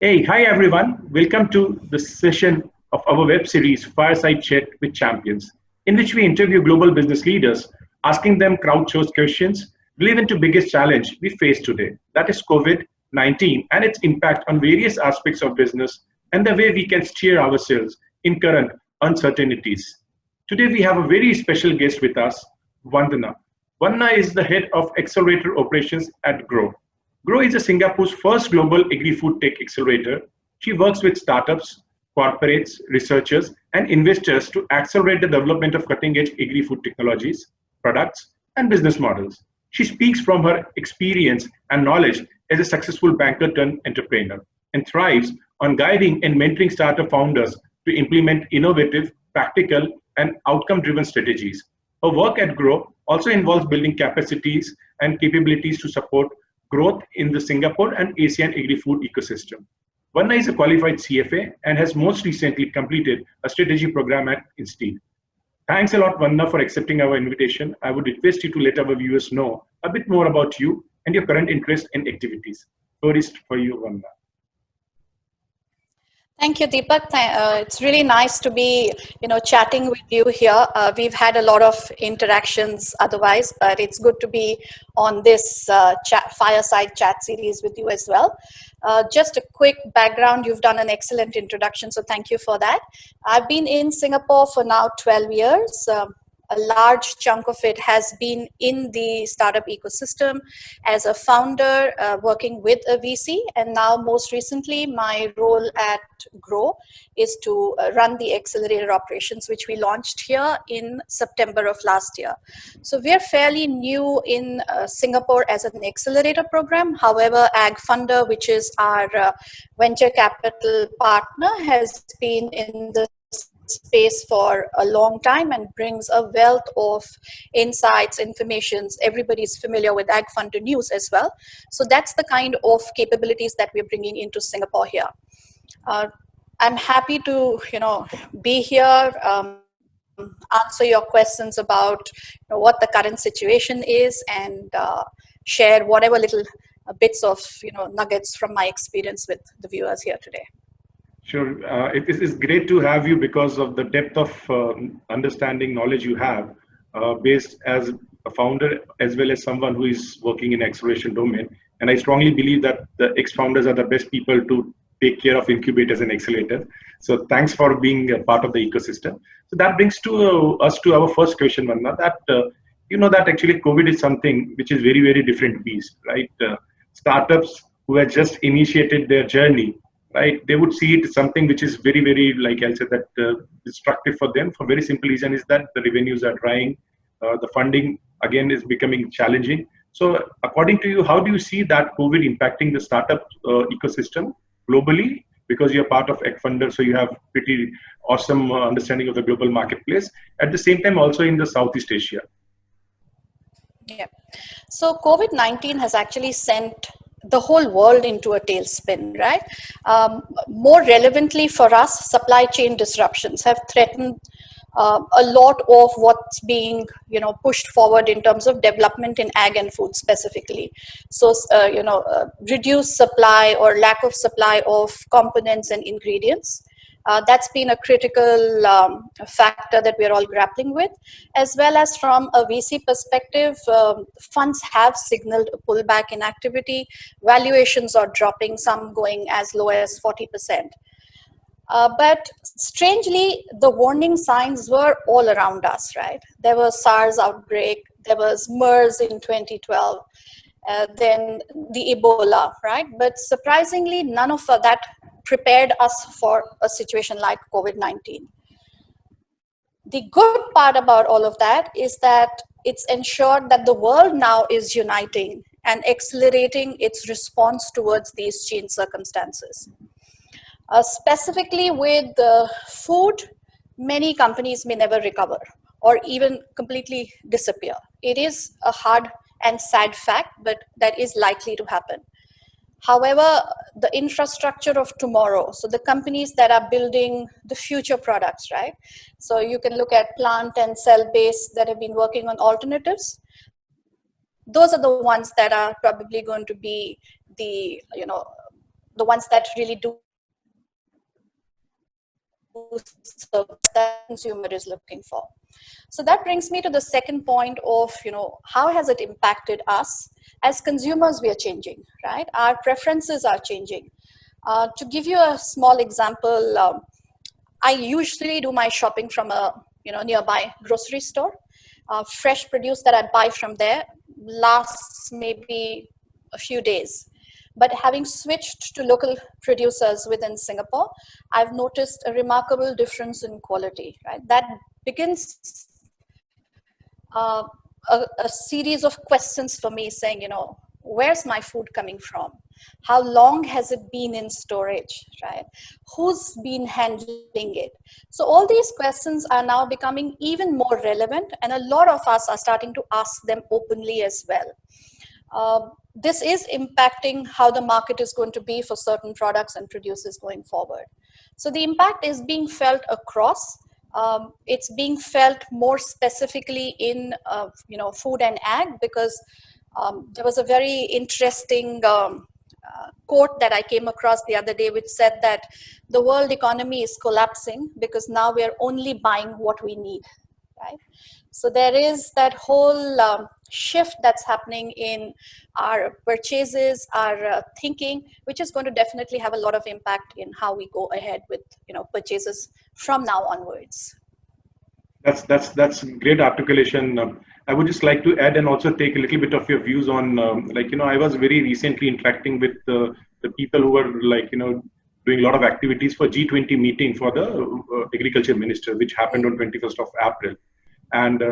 Hey, hi everyone. Welcome to the session of our web series Fireside Chat with Champions, in which we interview global business leaders, asking them crowd-sourced questions relevant to biggest challenge we face today. That is COVID-19 and its impact on various aspects of business and the way we can steer ourselves in current uncertainties. Today we have a very special guest with us, Vandana. Vandana is the head of accelerator operations at Grow. Grow is a Singapore's first global agri-food tech accelerator. She works with startups, corporates, researchers, and investors to accelerate the development of cutting-edge agri-food technologies, products, and business models. She speaks from her experience and knowledge as a successful banker turned entrepreneur and thrives on guiding and mentoring startup founders to implement innovative, practical, and outcome-driven strategies. Her work at Grow also involves building capacities and capabilities to support growth in the Singapore and Asian agri-food ecosystem. Vanna is a qualified CFA and has most recently completed a strategy program at Instead. Thanks a lot, Vanna, for accepting our invitation. I would request you to let our viewers know a bit more about you and your current interest and activities. First for you, Vanna. Thank you, Deepak. It's really nice to be, chatting with you here. We've had a lot of interactions otherwise, but it's good to be on this fireside chat series with you as well. Just a quick background. You've done an excellent introduction, so thank you for that. I've been in Singapore for now 12 years. A large chunk of it has been in the startup ecosystem as a founder, working with a VC, and now most recently my role at Grow is to run the accelerator operations, which we launched here in September of last year. So we're fairly new in Singapore as an accelerator program. However, AgFunder, which is our venture capital partner, has been in the space for a long time and brings a wealth of insights, informations. Everybody's familiar with AgFunder News as well. So that's the kind of capabilities that we're bringing into Singapore here. I'm happy to, be here, answer your questions about what the current situation is, and share whatever little bits of, nuggets from my experience with the viewers here today. Sure. It is great to have you because of the depth of understanding, knowledge you have, based as a founder as well as someone who is working in acceleration domain. And I strongly believe that the ex-founders are the best people to take care of incubators and accelerators. So thanks for being a part of the ecosystem. So that brings us to our first question, Vanna, that that actually COVID is something which is very, very different beast, right? Startups who have just initiated their journey, right, they would see it as something which is very, very, like I said, that destructive for them. For very simple reason is that the revenues are drying, the funding again is becoming challenging. So according to you, how do you see that COVID impacting the startup ecosystem globally? Because you're part of AgFunder, so you have pretty awesome understanding of the global marketplace. At the same time, also in the Southeast Asia. Yeah. So COVID-19 has actually sent the whole world into a tailspin, right? More relevantly for us, supply chain disruptions have threatened a lot of what's being, pushed forward in terms of development in ag and food specifically. So, reduced supply or lack of supply of components and ingredients. That's been a critical factor that we're all grappling with, as well as from a VC perspective, funds have signaled a pullback in activity. Valuations are dropping, some going as low as 40%. But strangely, the warning signs were all around us, right? There was SARS outbreak, there was MERS in 2012, then the Ebola, right? But surprisingly, none of that prepared us for a situation like COVID-19. The good part about all of that is that it's ensured that the world now is uniting and accelerating its response towards these changed circumstances. Specifically with food, many companies may never recover or even completely disappear. It is a hard and sad fact, but that is likely to happen. However, the infrastructure of tomorrow, so the companies that are building the future products, right? So you can look at plant and cell-based that have been working on alternatives. Those are the ones that are probably going to be the, the ones that really do service that consumer is looking for. So that brings me to the second point of, how has it impacted us? As consumers, we are changing, right? Our preferences are changing. To give you a small example, I usually do my shopping from a nearby grocery store. Fresh produce that I buy from there lasts maybe a few days. But having switched to local producers within Singapore, I've noticed a remarkable difference in quality, right? That begins uh, a series of questions for me saying, where's my food coming from? How long has it been in storage, right? Who's been handling it? So all these questions are now becoming even more relevant, and a lot of us are starting to ask them openly as well. This is impacting how the market is going to be for certain products and producers going forward. So the impact is being felt across. It's being felt more specifically in food and ag, because there was a very interesting quote that I came across the other day, which said that the world economy is collapsing because now we are only buying what we need, right? So there is that whole shift that's happening in our purchases, our thinking, which is going to definitely have a lot of impact in how we go ahead with purchases from now onwards. That's great articulation. I would just like to add and also take a little bit of your views on, I was very recently interacting with the people who were doing a lot of activities for G20 meeting for the agriculture minister, which happened on 21st of April. And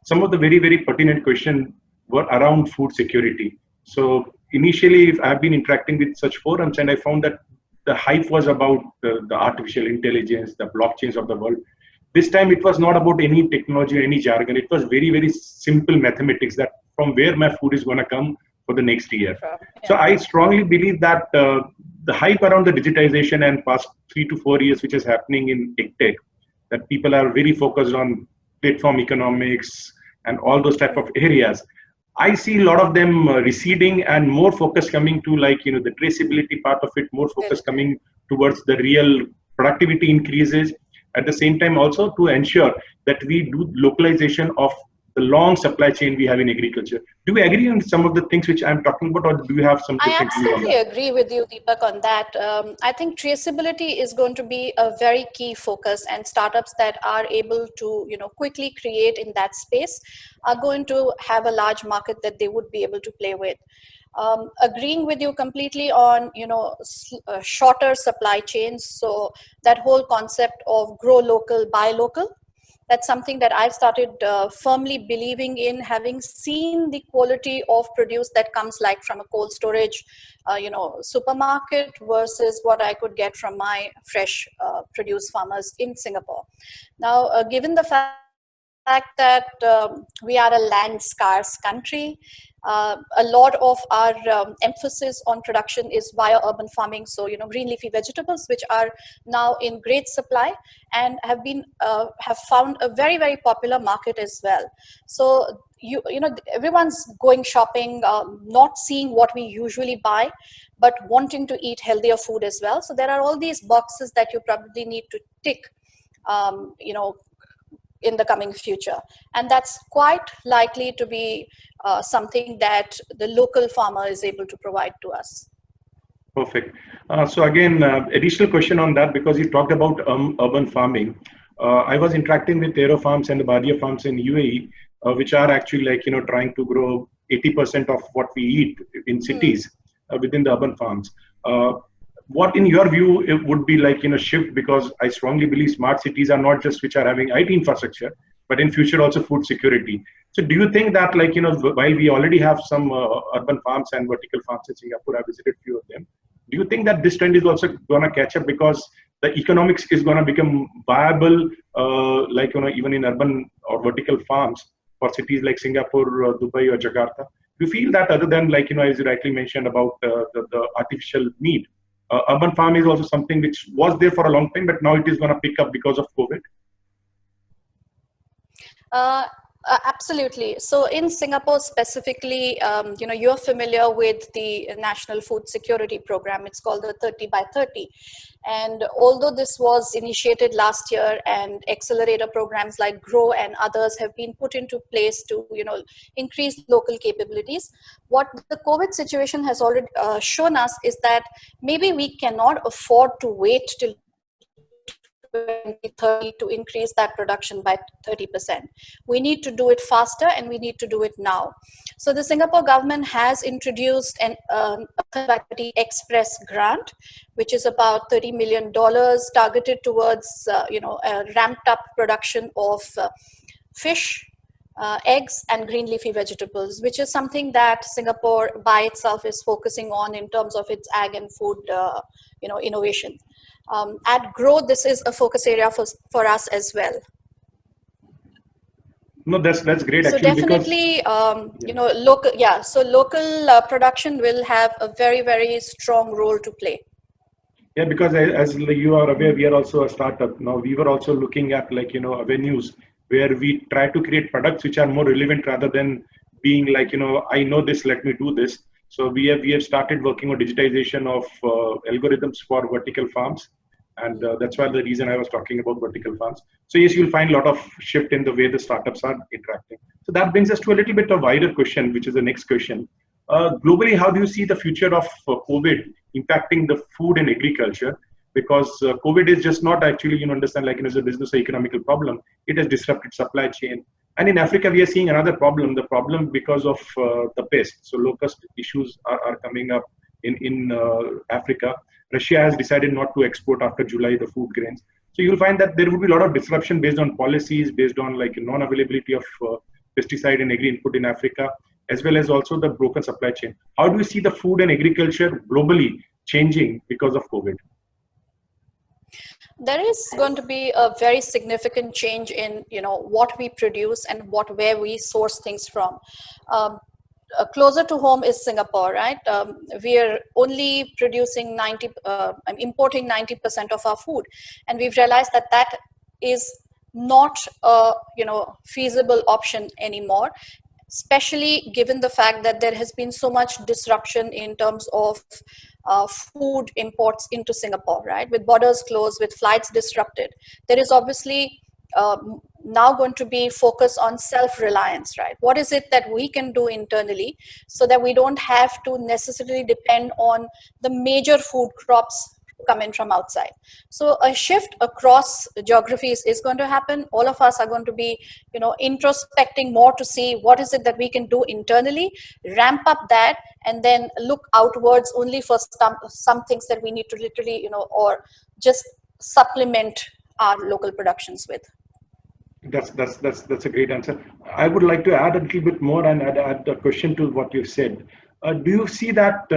some of the very, very pertinent questions were around food security. So initially, I've been interacting with such forums, and I found that the hype was about the artificial intelligence, the blockchains of the world. This time, it was not about any technology or any jargon. It was very, very simple mathematics that from where my food is going to come for the next year. Yeah. So I strongly believe that the hype around the digitization and past 3 to 4 years, which is happening in tech, that people are very focused on platform economics and all those type of areas. I see a lot of them receding and more focus coming to the traceability part of it, more focus coming towards the real productivity increases. At the same time, also to ensure that we do localization of the long supply chain we have in agriculture. Do we agree on some of the things which I'm talking about, or do you have some different views on that? I absolutely agree with you, Deepak, on that. I think traceability is going to be a very key focus, and startups that are able to, quickly create in that space are going to have a large market that they would be able to play with. Agreeing with you completely on shorter supply chains. So that whole concept of grow local, buy local, that's something that I've started firmly believing in, having seen the quality of produce that comes from a cold storage supermarket versus what I could get from my fresh produce farmers in Singapore. Now, given the fact that we are a land scarce country, a lot of our emphasis on production is via urban farming. So, green leafy vegetables, which are now in great supply and have found a very, very popular market as well. So, everyone's going shopping, not seeing what we usually buy, but wanting to eat healthier food as well. So there are all these boxes that you probably need to tick, in the coming future. And that's quite likely to be something that the local farmer is able to provide to us. Perfect. So again, additional question on that, because you talked about urban farming. I was interacting with Aero Farms and the Badia Farms in UAE, which are actually trying to grow 80% of what we eat in cities within the urban farms. What in your view it would be shift, because I strongly believe smart cities are not just which are having IT infrastructure, but in future also food security. So do you think that while we already have some urban farms and vertical farms in Singapore, I visited few of them, do you think that this trend is also going to catch up, because the economics is going to become viable even in urban or vertical farms for cities like Singapore, Dubai or Jakarta? Do you feel that other than as you rightly mentioned about the artificial meat, urban farm is also something which was there for a long time, but now it is going to pick up because of COVID? Absolutely. So in Singapore specifically, you're familiar with the National Food Security Program. It's called the 30 by 30. And although this was initiated last year and accelerator programs like GROW and others have been put into place to, increase local capabilities, what the COVID situation has already shown us is that maybe we cannot afford to wait till 2030 to increase that production by 30%. We need to do it faster and we need to do it now. So the Singapore government has introduced an Express grant, which is about $30 million targeted towards, a ramped up production of fish, eggs and green leafy vegetables, which is something that Singapore by itself is focusing on in terms of its ag and food, innovation. At GROW, this is a focus area for us as well. No, that's great. So actually, definitely, because, local. Yeah, so local production will have a very, very strong role to play. Yeah, because as you are aware, we are also a startup. Now, we were also looking at avenues where we try to create products which are more relevant rather than being I know this, let me do this. So we have started working on digitization of algorithms for vertical farms. And that's why the reason I was talking about vertical farms. So yes, you'll find a lot of shift in the way the startups are interacting. So that brings us to a little bit of wider question, which is the next question. Globally, how do you see the future of COVID impacting the food and agriculture? Because COVID is just not actually, understand as a business or economical problem. It has disrupted supply chain. And in Africa, we are seeing another problem, the problem because of the pest. So locust issues are coming up in Africa. Russia has decided not to export after July the food grains. So you'll find that there will be a lot of disruption based on policies, based on non-availability of pesticide and agri input in Africa, as well as also the broken supply chain. How do you see the food and agriculture globally changing because of COVID? There is going to be a very significant change in what we produce and where we source things from. Closer to home is Singapore, right? We are only producing importing 90% of our food, and we've realized that is not a feasible option anymore, especially given the fact that there has been so much disruption in terms of food imports into Singapore, right? With borders closed, with flights disrupted, there is obviously now going to be focus on self-reliance, right? What is it that we can do internally so that we don't have to necessarily depend on the major food crops come in from outside? So a shift across geographies is going to happen. All of us are going to be, introspecting more to see what is it that we can do internally, ramp up that, and then look outwards only for some things that we need to literally, or just supplement our local productions with. That's a great answer. I would like to add a little bit more and add a question to what you said. Do you see that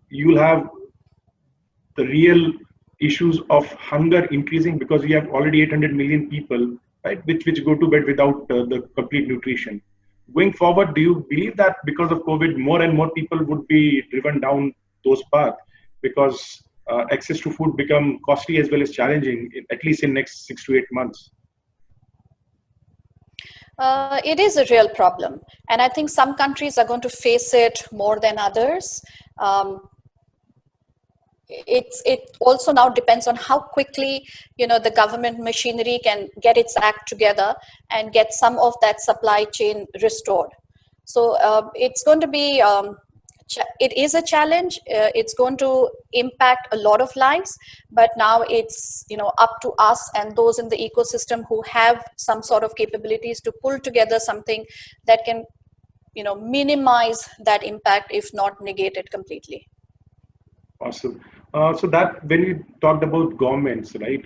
you'll have the real issues of hunger increasing because we have already 800 million people, right, which go to bed without the complete nutrition? Going forward, do you believe that because of COVID, more and more people would be driven down those paths because access to food become costly as well as challenging, at least in next 6 to 8 months? It is a real problem, and I think some countries are going to face it more than others. It also now depends on how quickly the government machinery can get its act together and get some of that supply chain restored. So it's going to be it is a challenge. It's going to impact a lot of lives, but now it's up to us and those in the ecosystem who have some sort of capabilities to pull together something that can minimize that impact, if not negate it completely. Awesome. So that when you talked about governments, right,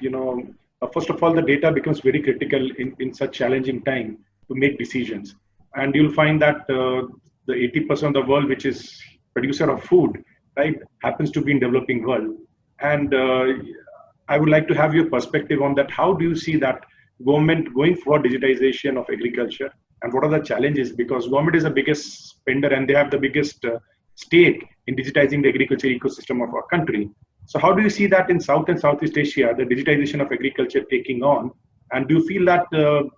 first of all, the data becomes very critical in such challenging time to make decisions. And you'll find that the 80% of the world, which is producer of food, right, happens to be in developing world. And I would like to have your perspective on that. How do you see that government going for digitization of agriculture, and what are the challenges? Because government is the biggest spender and they have the biggest stake in digitizing the agriculture ecosystem of our country. So how do you see that in South and Southeast Asia, the digitization of agriculture taking on, And do you feel that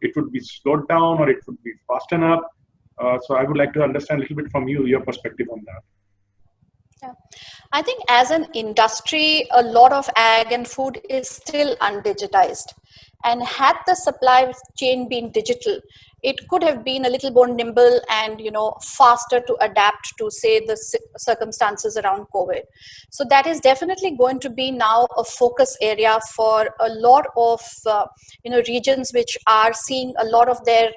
it would be slowed down or it would be fastened up? So I would like to understand a little bit from you, your perspective on that. Yeah. I think as an industry, a lot of ag and food is still undigitized. And had the supply chain been digital, it could have been a little more nimble and faster to adapt to, say, the circumstances around COVID. So that is definitely going to be now a focus area for a lot of regions which are seeing a lot of their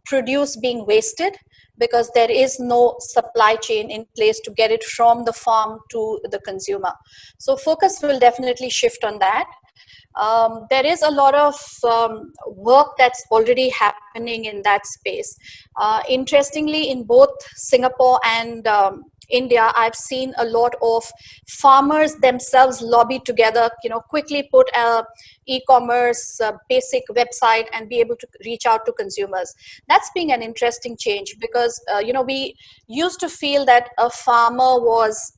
produce being wasted, because there is no supply chain in place to get it from the farm to the consumer. So focus will definitely shift on that. There is a lot of work that's already happening in that space. Interestingly, in both Singapore and India, I've seen a lot of farmers themselves lobby together, quickly put a e-commerce basic website and be able to reach out to consumers. That's been an interesting change, because we used to feel that a farmer was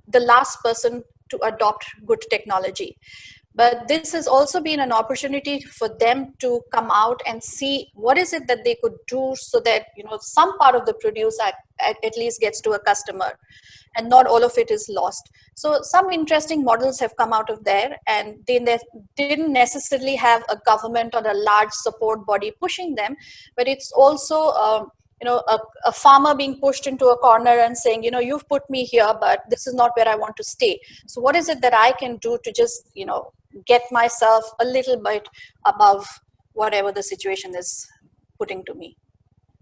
the last person to adopt good technology. But this has also been an opportunity for them to come out and see what is it that they could do, so that some part of the produce at least gets to a customer and not all of it is lost. So some interesting models have come out of there, and they didn't necessarily have a government or a large support body pushing them, but it's also a farmer being pushed into a corner and saying, you've put me here, but this is not where I want to stay. So what is it that I can do to just get myself a little bit above whatever the situation is putting to me?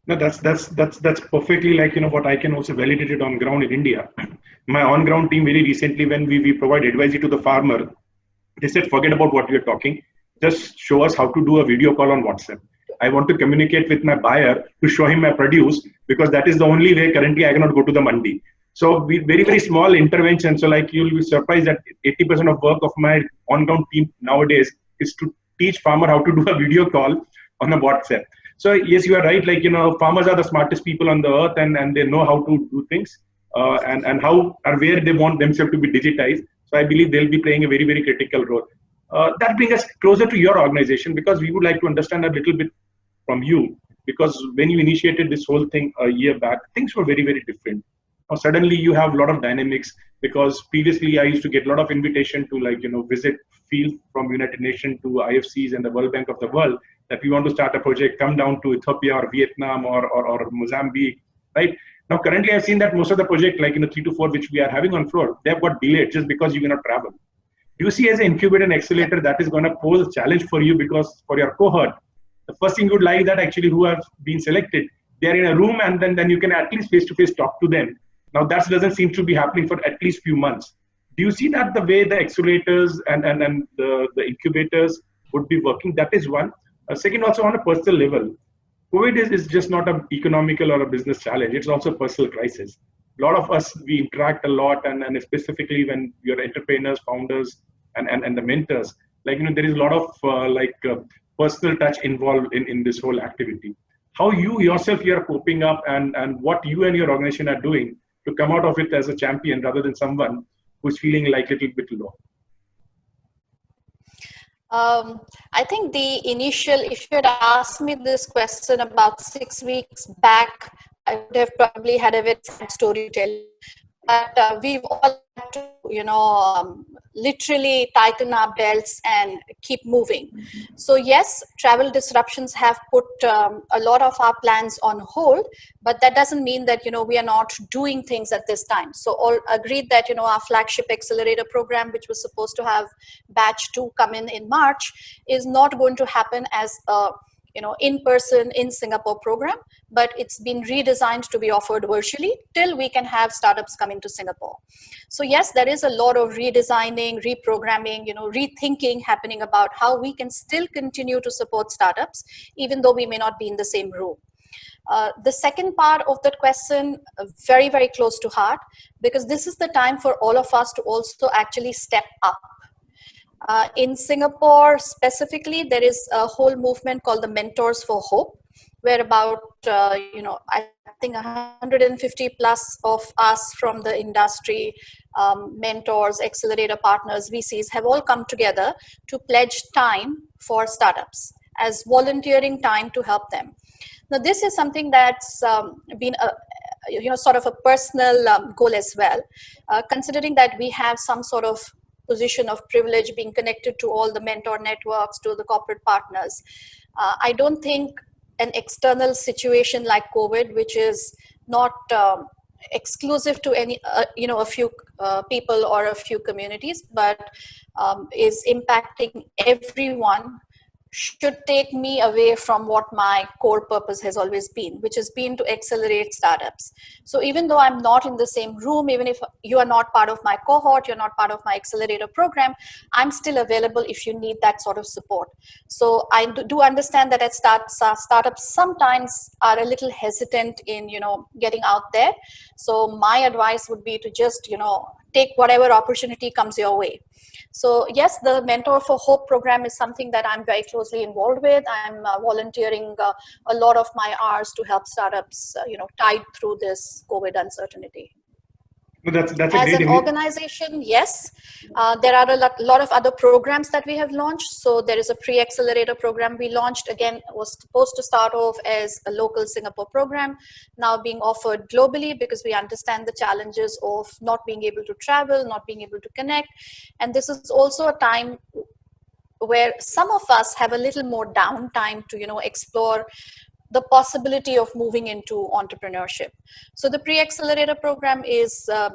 No, that's perfectly like what I can also validate it on ground in India. My on ground team very recently, when we provide advisory to the farmer, they said, forget about what we are talking, just show us how to do a video call on WhatsApp. I want to communicate with my buyer to show him my produce, because that is the only way currently I cannot go to the mandi. So very, very small intervention. So like you'll be surprised that 80% of work of my on-ground team nowadays is to teach farmer how to do a video call on a WhatsApp. So yes, you are right. Like, farmers are the smartest people on the earth, and they know how to do things and how or where they want themselves to be digitized. So I believe they'll be playing a very, very critical role. That brings us closer to your organization, because we would like to understand a little bit from you, because when you initiated this whole thing a year back, things were very, very different. Now suddenly you have a lot of dynamics, because previously I used to get a lot of invitation to visit field from United Nations to IFCs and the World Bank of the world, that we want to start a project, come down to Ethiopia or Vietnam or Mozambique, right? Now currently I've seen that most of the project, like 3 to 4 which we are having on floor, they've got delayed just because you cannot travel. Do you see as an incubator and accelerator that is going to pose a challenge for you, because for your cohort, the first thing you would like that actually who have been selected, they're in a room, and then you can at least face-to-face talk to them. Now that doesn't seem to be happening for at least few months. Do you see that the way the accelerators and the incubators would be working? That is one. Second, also on a personal level, COVID is just not an economical or a business challenge. It's also a personal crisis. A lot of us, we interact a lot, and specifically when you're entrepreneurs, founders, and the mentors, there is a lot of personal touch involved in this whole activity. How you yourself are coping up, and what you and your organization are doing to come out of it as a champion rather than someone who's feeling like a little bit low? I think the initial, if you had asked me this question about 6 weeks back, I would have probably had a very sad story to tell. But we've all had to, literally tighten our belts and keep moving. So yes, travel disruptions have put a lot of our plans on hold, but that doesn't mean that, we are not doing things at this time. So all agreed that, our flagship accelerator program, which was supposed to have batch 2 come in March, is not going to happen as a in-person in Singapore program, but it's been redesigned to be offered virtually till we can have startups come into Singapore. So yes, there is a lot of redesigning, reprogramming, rethinking happening about how we can still continue to support startups, even though we may not be in the same room. The second part of that question, very, very close to heart, because this is the time for all of us to also actually step up. In Singapore specifically, there is a whole movement called the Mentors for Hope, where about, I think 150 plus of us from the industry, mentors, accelerator partners, VCs have all come together to pledge time for startups as volunteering time to help them. Now, this is something that's been a sort of a personal goal as well, considering that we have some sort of position of privilege being connected to all the mentor networks, to the corporate partners. I don't think an external situation like COVID, which is not exclusive to any, a few people or a few communities, but is impacting everyone, should take me away from what my core purpose has always been, which has been to accelerate startups. So even though I'm not in the same room, even if you are not part of my cohort, you're not part of my accelerator program, I'm still available if you need that sort of support. So I do understand that at startups sometimes are a little hesitant in, getting out there. So my advice would be to just, take whatever opportunity comes your way. So yes, the Mentor for Hope program is something that I'm very closely involved with. I'm volunteering a lot of my hours to help startups, tide through this COVID uncertainty. No, that's a As great an image. organization, yes, there are a lot of other programs that we have launched. So there is a pre-accelerator program we launched. Again, it was supposed to start off as a local Singapore program, now being offered globally because we understand the challenges of not being able to travel, not being able to connect. And this is also a time where some of us have a little more downtime to, explore the possibility of moving into entrepreneurship. So the pre-accelerator program is a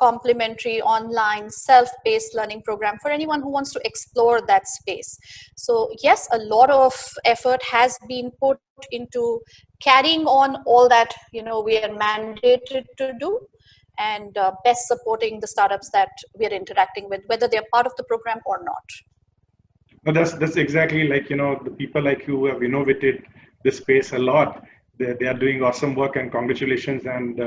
complimentary online self-paced learning program for anyone who wants to explore that space. So yes, a lot of effort has been put into carrying on all that we are mandated to do, and best supporting the startups that we are interacting with, whether they're part of the program or not. No, that's exactly like, the people like you who have innovated this space a lot. They are doing awesome work, and congratulations. And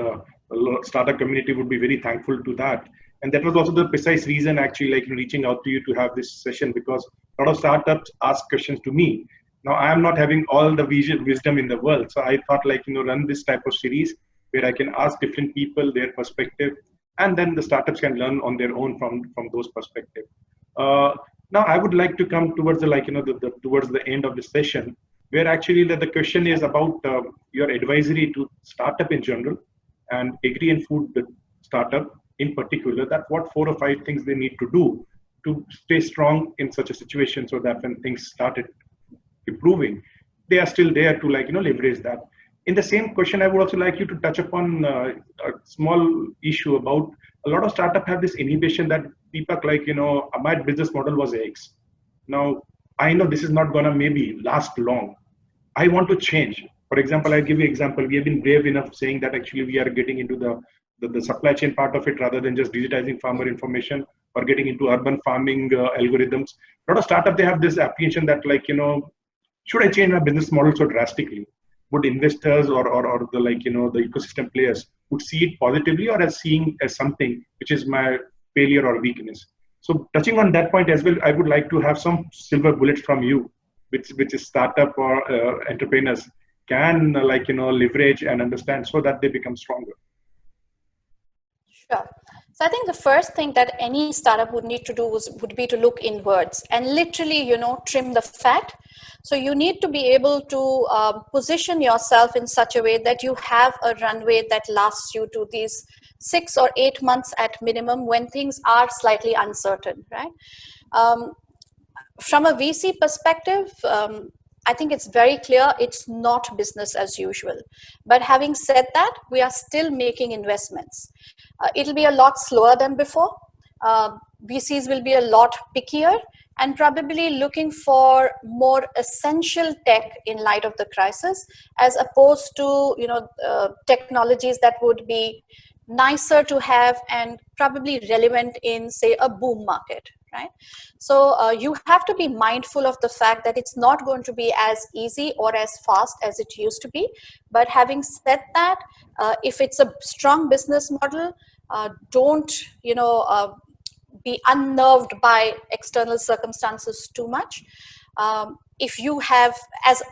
startup community would be very thankful to that. And that was also the precise reason, actually, like reaching out to you to have this session, because a lot of startups ask questions to me. Now, I am not having all the wisdom in the world, so I thought, like, run this type of series where I can ask different people their perspective, and then the startups can learn on their own from those perspectives. Now, I would like to come towards towards the end of the session, where actually the question is about your advisory to startup in general, and agri and food startup in particular. That what 4 or 5 things they need to do to stay strong in such a situation, so that when things started improving, they are still there to leverage that. In the same question, I would also like you to touch upon a small issue about a lot of startup have this inhibition that Deepak, my business model was X. Now, I know this is not gonna maybe last long. I want to change. For example, I'll give you an example. We have been brave enough saying that actually we are getting into the supply chain part of it rather than just digitizing farmer information or getting into urban farming algorithms. A lot of startup, they have this apprehension that should I change my business model so drastically? Would investors or the the ecosystem players would see it positively or as seeing as something which is my failure or weakness? So touching on that point as well, I would like to have some silver bullets from you, which is startup or entrepreneurs can leverage and understand so that they become stronger. Sure. So I think the first thing that any startup would need to do would be to look inwards and literally, trim the fat. So you need to be able to position yourself in such a way that you have a runway that lasts you to these 6 or 8 months at minimum when things are slightly uncertain, right? From a VC perspective, I think it's very clear it's not business as usual. But having said that, we are still making investments. It'll be a lot slower than before. VCs will be a lot pickier and probably looking for more essential tech in light of the crisis, as opposed to technologies that would be nicer to have and probably relevant in, say, a boom market, right? So you have to be mindful of the fact that it's not going to be as easy or as fast as it used to be. But having said that, if it's a strong business model, don't be unnerved by external circumstances too much. If you have, as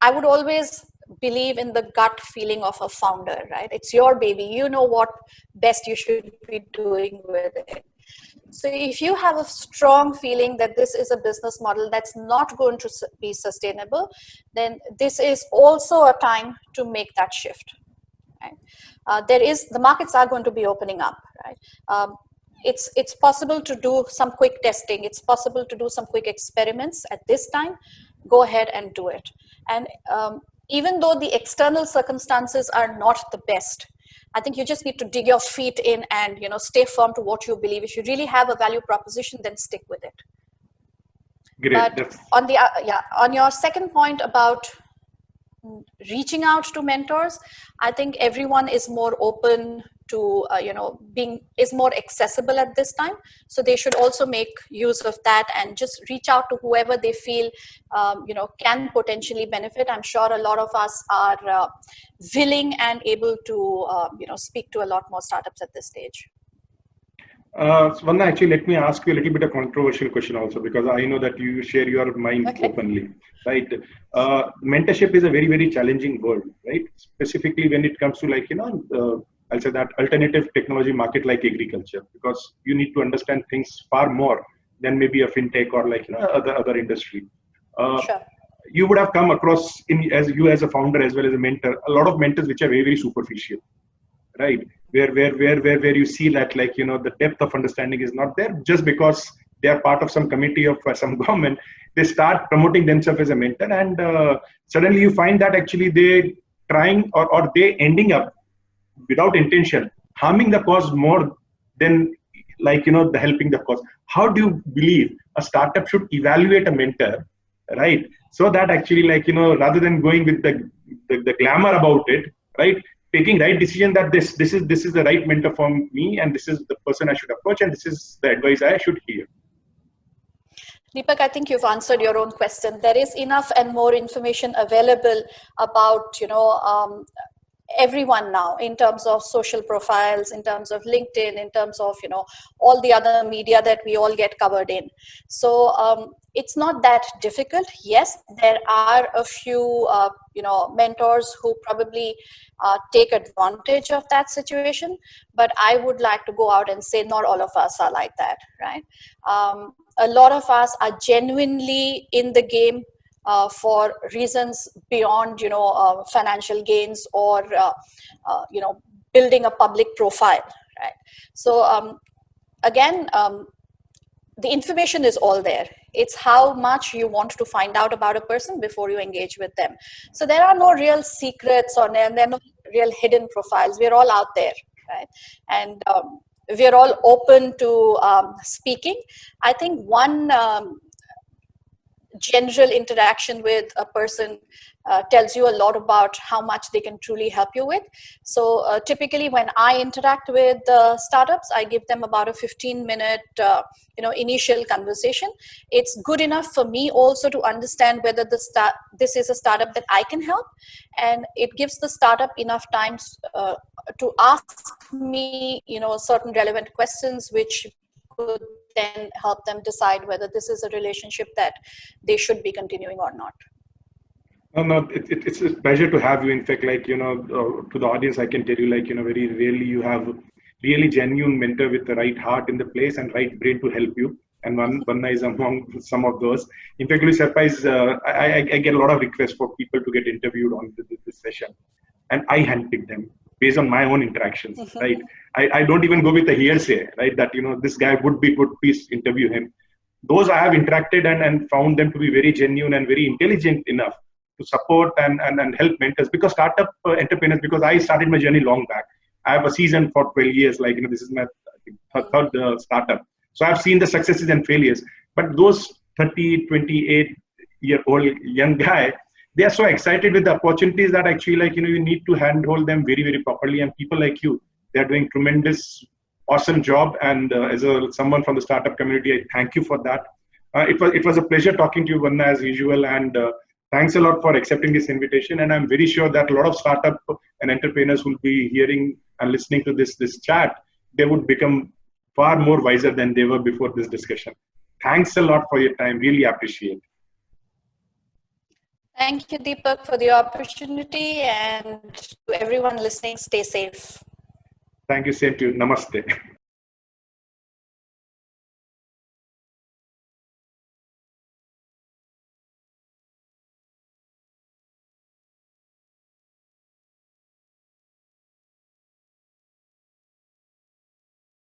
I would always believe in the gut feeling of a founder, right? It's your baby. You know what best you should be doing with it. So if you have a strong feeling that this is a business model that's not going to be sustainable, then this is also a time to make that shift. Right? The markets are going to be opening up, right? It's possible to do some quick testing. It's possible to do some quick experiments at this time. Go ahead and do it. And even though the external circumstances are not the best, I think you just need to dig your feet in and stay firm to what you believe. If you really have a value proposition, then stick with it. Great. But on your second point about reaching out to mentors, I think everyone is more open to is more accessible at this time, so they should also make use of that and just reach out to whoever they feel can potentially benefit. I'm sure a lot of us are willing and able to speak to a lot more startups at this stage. Swarna, actually, let me ask you a little bit of controversial question also, because I know that you share your mind openly, right? Mentorship is a very, very challenging world, right? Specifically when it comes to I'll say that alternative technology market like agriculture, because you need to understand things far more than maybe a fintech or other industry. Sure. You would have come across as a founder as well as a mentor, a lot of mentors which are very, very superficial, right? Where you see that the depth of understanding is not there, just because they are part of some committee of some government. They start promoting themselves as a mentor, and suddenly you find that actually they trying or they ending up without intention harming the cause more than the helping the cause. How do you believe a startup should evaluate a mentor, right? So that actually rather than going with the glamour about it, right, taking right decision that this is the right mentor for me, and this is the person I should approach, and this is the advice I should hear. Deepak, I think you've answered your own question. There is enough and more information available about everyone now, in terms of social profiles, in terms of LinkedIn, in terms of all the other media that we all get covered in. So it's not that difficult. Yes, there are a few mentors who probably take advantage of that situation, but I would like to go out and say not all of us are like that, right? A lot of us are genuinely in the game for reasons beyond financial gains or building a public profile, right? So again, the information is all there. It's how much you want to find out about a person before you engage with them. So there are no real secrets, or there are no real hidden profiles. We're all out there, right? And we're all open to speaking. I think one general interaction with a person tells you a lot about how much they can truly help you with. So typically when I interact with startups, I give them about a 15-minute initial conversation. It's good enough for me also to understand whether this is a startup that I can help, and it gives the startup enough time to ask me certain relevant questions, which could then help them decide whether this is a relationship that they should be continuing or not. No, it's a pleasure to have you. In fact, to the audience, I can tell you, very rarely you have really genuine mentor with the right heart in the place and right brain to help you. And Vanna is among some of those. In fact, you'll be surprised, I get a lot of requests for people to get interviewed on this session. And I handpick them based on my own interactions, right? I don't even go with the hearsay, right? That, this guy would be good, please interview him. Those I have interacted and found them to be very genuine and very intelligent enough to support and help mentors, because startup entrepreneurs, because I started my journey long back. I have a season for 12 years, this is my third startup. So I've seen the successes and failures, but those 30, 28-year-old young guy, they are so excited with the opportunities that actually you need to handhold them very, very properly. And people like you, they are doing tremendous, awesome job. And as someone from the startup community, I thank you for that. It was a pleasure talking to you, Vanna, as usual. And thanks a lot for accepting this invitation. And I'm very sure that a lot of startup and entrepreneurs will be hearing and listening to this chat. They would become far more wiser than they were before this discussion. Thanks a lot for your time. Really appreciate it. Thank you, Deepak, for the opportunity, and to everyone listening, stay safe. Thank you, same to you. Namaste.